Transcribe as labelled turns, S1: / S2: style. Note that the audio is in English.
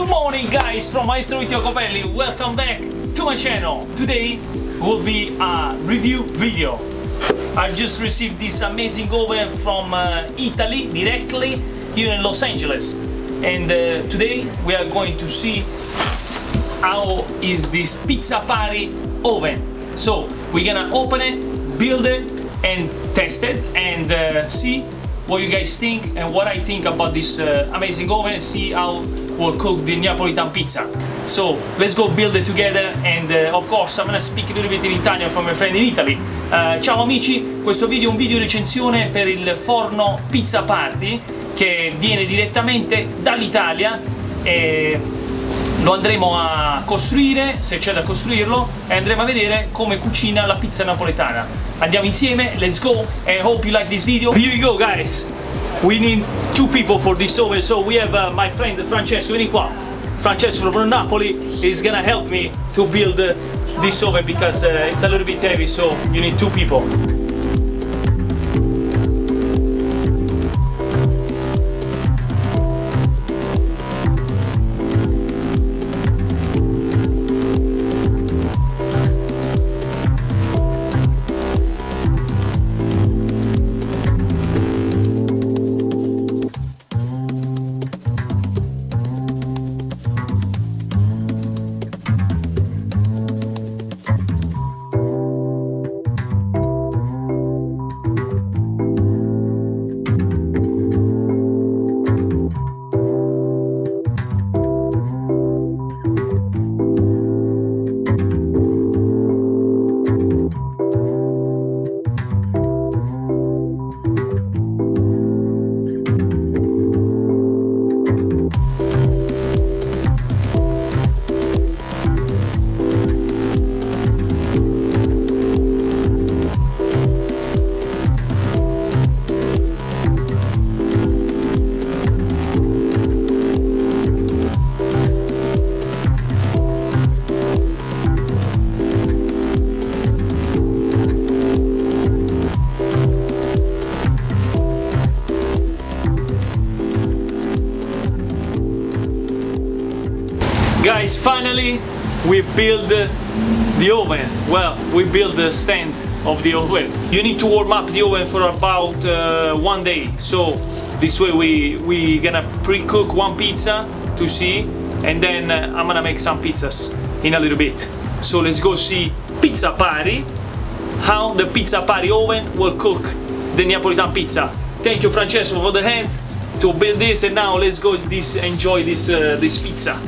S1: Good morning guys from Iacopelli, welcome back to my channel. Today will be a review video. I've just received this amazing oven from Italy directly here in Los Angeles, and today we are going to see how is this pizza party oven. So we're gonna open it, build it and test it and see what you guys think and what I think about this amazing oven, see how we'll cook the Neapolitan pizza. So let's go build it together, and of course I'm gonna speak a little bit in Italian from my friend in Italy. Ciao amici, questo video è un video recensione per il forno Pizza Party che viene direttamente dall'Italia e lo andremo a costruire, se c'è da costruirlo, e andremo a vedere come cucina la pizza napoletana. Andiamo insieme, let's go, and hope you like this video. Here we go guys, we need two people for this oven, so we have my friend Francesco, vieni qua. Francesco from Napoli is gonna help me to build this oven because it's a little bit heavy, so you need two people. Guys, finally we build the oven. Well, we build the stand of the oven. You need to warm up the oven for about 1 day. So this way we gonna pre-cook one pizza to see, and then I'm gonna make some pizzas in a little bit. So let's go see Pizza Party, how the Pizza Party oven will cook the Neapolitan pizza. Thank you Francesco for the hand to build this, and now let's go enjoy this pizza.